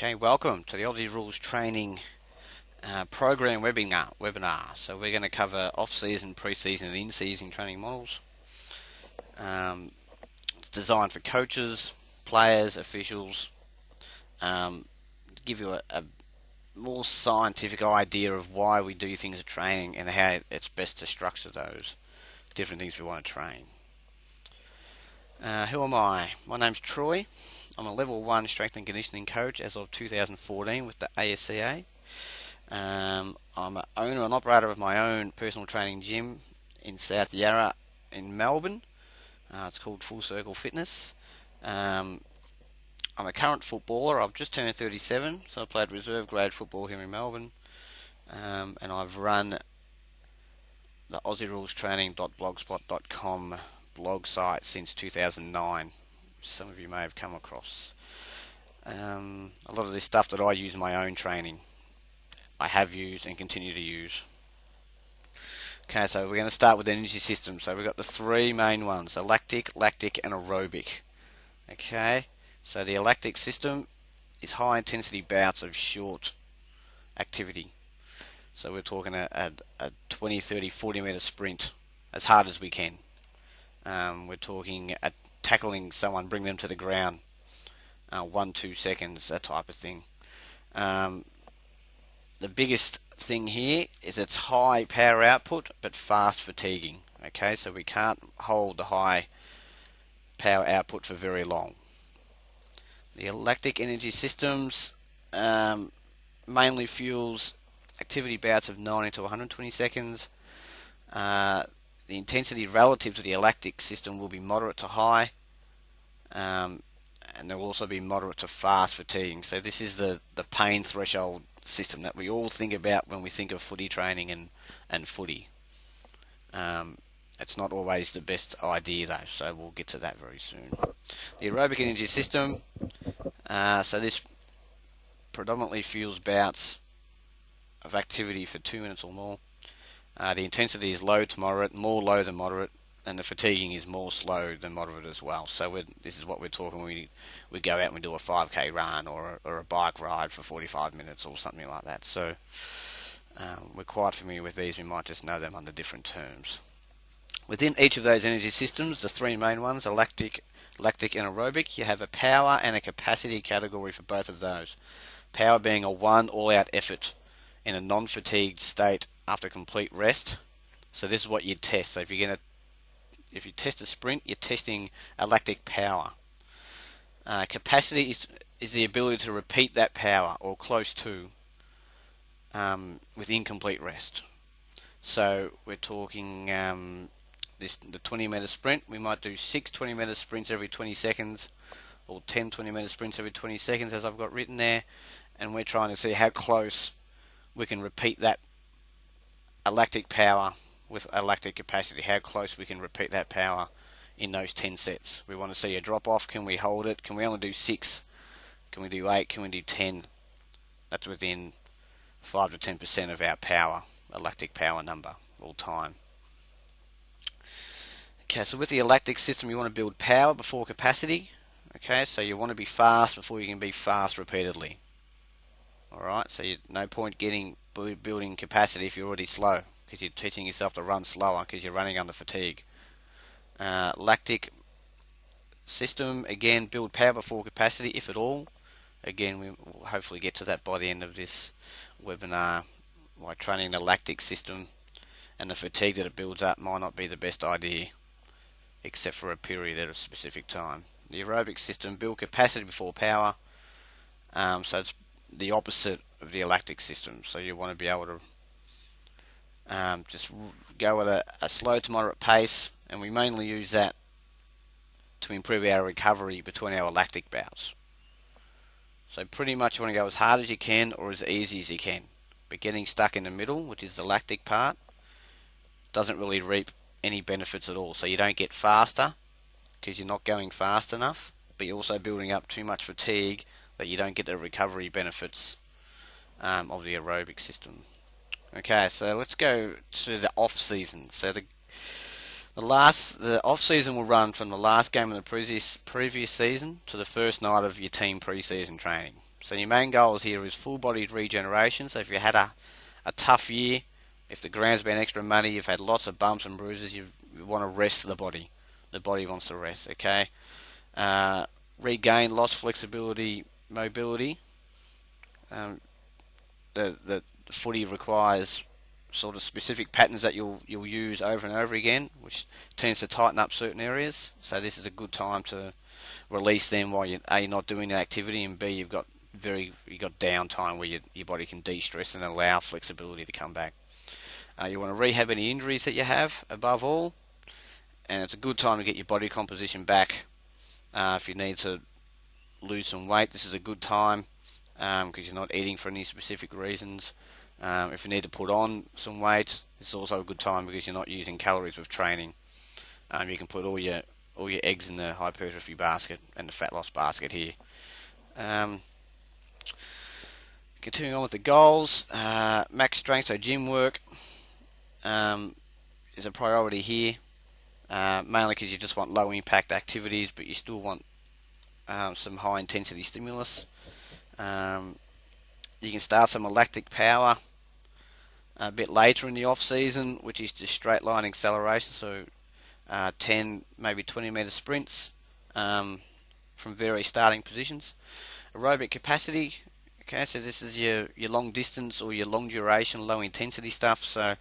Okay, welcome to the Aussie Rules Training program webinar. So we're going to cover off-season, pre-season, and in-season training models. It's designed for coaches, players, officials, to give you a more scientific idea of why we do things at training and how it's best to structure those different things we want to train. Who am I? My name's Troy. I'm a level 1 strength and conditioning coach as of 2014 with the ASCA. I'm an owner and operator of my own personal training gym in South Yarra in Melbourne. It's called Full Circle Fitness. I'm a current footballer. I've just turned 37, so I played reserve grade football here in Melbourne. And I've run the AussieRulesTraining.blogspot.com blog site since 2009. Some of you may have come across. A lot of this stuff that I use in my own training, I have used and continue to use. Okay, so we're going to start with the energy system. So we've got the three main ones: lactic, and aerobic. Okay, so the lactic system is high intensity bouts of short activity. So we're talking a 20, 30, 40 meter sprint as hard as we can. We're talking tackling someone, bring them to the ground, 1-2 seconds, that type of thing. The biggest thing here is it's high power output but fast fatiguing. Okay, so we can't hold the high power output for very long. The lactic energy systems mainly fuels activity bouts of 90 to 120 seconds. The intensity relative to the lactic system will be moderate to high, and there will also be moderate to fast fatiguing. So this is the pain threshold system that we all think about when we think of footy training and footy. It's not always the best idea though, so we'll get to that very soon. The aerobic energy system, so this predominantly fuels bouts of activity for 2 minutes or more. The intensity is low to moderate, more low than moderate, and the fatiguing is more slow than moderate as well. So this is what we're talking when we go out and we do a 5k run or a bike ride for 45 minutes or something like that. So we're quite familiar with these. We might just know them under different terms. Within each of those energy systems, the three main ones are lactic, and aerobic. You have a power and a capacity category for both of those. Power being a one all-out effort in a non-fatigued state after complete rest. So this is what you test. So if you test a sprint, you're testing a lactic power. Capacity is the ability to repeat that power or close to with incomplete rest. So we're talking the 20 meter sprint. We might do 6 20 meter sprints every 20 seconds or 10 20 meter sprints every 20 seconds as I've got written there, and we're trying to see how close we can repeat that lactic power with a lactic capacity, how close we can repeat that power in those 10 sets. We want to see a drop off. Can we hold it? Can we only do 6? Can we do 8? Can we do 10? That's within 5 to 10% of our power, a lactic power number all time. Okay, so with the lactic system, you want to build power before capacity. Okay, so you want to be fast before you can be fast repeatedly. Alright, so no point building capacity if you're already slow, because you're teaching yourself to run slower because you're running under fatigue. Lactic system, again, build power before capacity, if at all. Again, we will hopefully get to that by the end of this webinar. Why training the lactic system and the fatigue that it builds up might not be the best idea, except for a period at a specific time. The aerobic system, build capacity before power. So it's the opposite of the lactic system. So you want to be able to just go at a slow to moderate pace, and we mainly use that to improve our recovery between our lactic bouts. So pretty much you want to go as hard as you can or as easy as you can, but getting stuck in the middle, which is the lactic part, doesn't really reap any benefits at all. So you don't get faster because you're not going fast enough, but you're also building up too much fatigue that you don't get the recovery benefits of the aerobic system. Okay, so let's go to the off season. So the The off season will run from the last game of the previous season to the first night of your team pre-season training. So your main goals here is full body regeneration. So if you had a tough year, if the ground's been extra muddy, you've had lots of bumps and bruises, you want to rest the body. The body wants to rest. Okay. Uh, Regain lost flexibility, mobility. Um, the footy requires sort of specific patterns that you'll use over and over again, which tends to tighten up certain areas. So this is a good time to release them while you A, not doing the activity, and B, you've got downtime where your body can de-stress and allow flexibility to come back. You want to rehab any injuries that you have above all, and it's a good time to get your body composition back. If you need to lose some weight, this is a good time because you're not eating for any specific reasons. If you need to put on some weight, it's also a good time because you're not using calories with training. You can put all your eggs in the hypertrophy basket and the fat loss basket here. Continuing on with the goals, max strength, so gym work is a priority here, mainly because you just want low impact activities, but you still want some high intensity stimulus. You can start some lactic power a bit later in the off season, which is just straight line acceleration, so 10, maybe 20 meter sprints from various starting positions. Aerobic capacity, okay, so this is your long distance or your long duration, low intensity stuff. So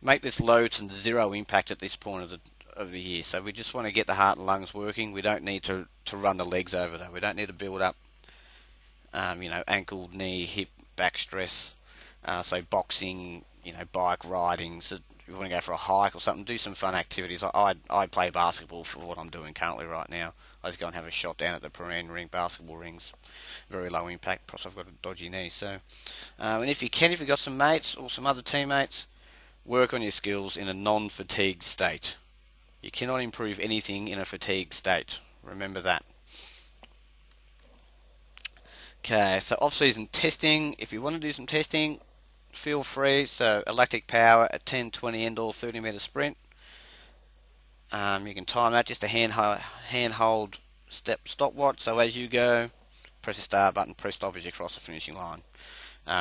make this low to zero impact at this point of the year. So we just want to get the heart and lungs working. We don't need to run the legs over though. We don't need to build up, ankle, knee, hip, back stress. So boxing, bike riding. So if you want to go for a hike or something, do some fun activities. I play basketball for what I'm doing currently right now. I just go and have a shot down at the Paran ring, basketball rings. Very low impact, plus I've got a dodgy knee. So, and if you've got some mates or some other teammates, work on your skills in a non-fatigued state. You cannot improve anything in a fatigued state. Remember that. Okay, so off-season testing. If you want to do some testing, feel free. So lactic power at 10, 20 end-all 30 meter sprint. You can time that, just a hand-hold stopwatch. So as you go, press the start button, press stop as you cross the finishing line.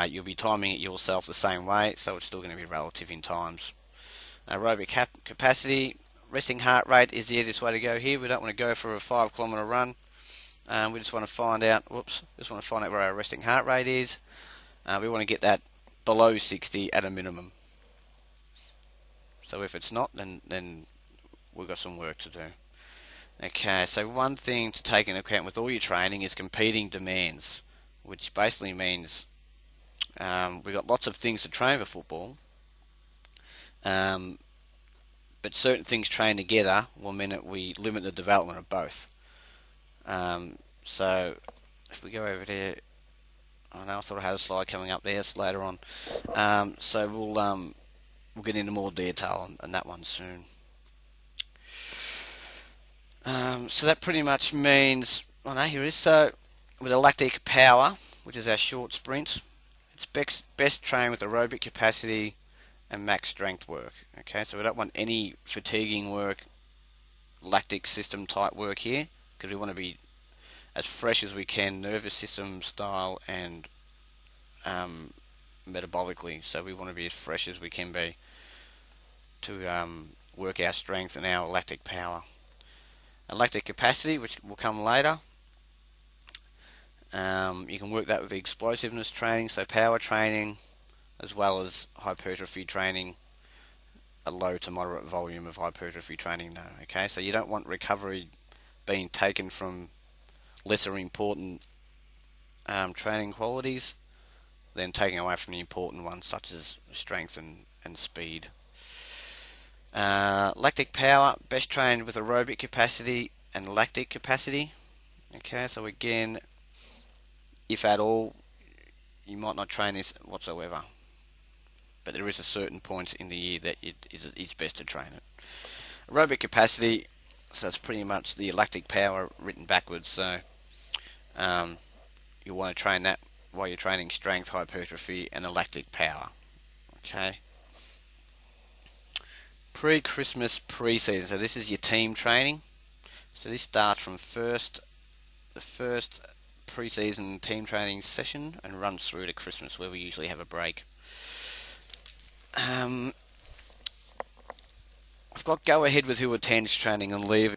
You'll be timing it yourself the same way, so it's still going to be relative in times. Aerobic capacity, resting heart rate is the easiest way to go here. We don't want to go for a 5 kilometer run. We just want to find out. Where our resting heart rate is. We want to get that below 60 at a minimum. So if it's not, then we've got some work to do. Okay, so one thing to take into account with all your training is competing demands, which basically means we've got lots of things to train for football, but certain things trained together will mean that we limit the development of both. So if we go over there, I thought I had a slide coming up there. It's later on. So we'll get into more detail on that one soon. So that pretty much means, here it is. So with a lactic power, which is our short sprint, it's best trained with aerobic capacity and max strength work. Okay, so we don't want any fatiguing work, lactic system type work here, because we want to be as fresh as we can, nervous system style and metabolically. So we want to be as fresh as we can be to work our strength and our lactic power. Lactic capacity, which will come later. You can work that with the explosiveness training, so power training, as well as hypertrophy training, a low to moderate volume of hypertrophy training now. Okay, so you don't want recovery being taken from lesser important training qualities, then taking away from the important ones such as strength and speed. Lactic power, best trained with aerobic capacity and lactic capacity. Okay, so again, if at all, you might not train this whatsoever, but there is a certain point in the year that it's best to train it. Aerobic capacity, so it's pretty much the lactic power written backwards. So you want to train that while you're training strength, hypertrophy, and lactic power. Okay. Pre-Christmas pre-season. So this is your team training. So this starts from the first pre-season team training session and runs through to Christmas, where we usually have a break. I've got go ahead with who attends training and leave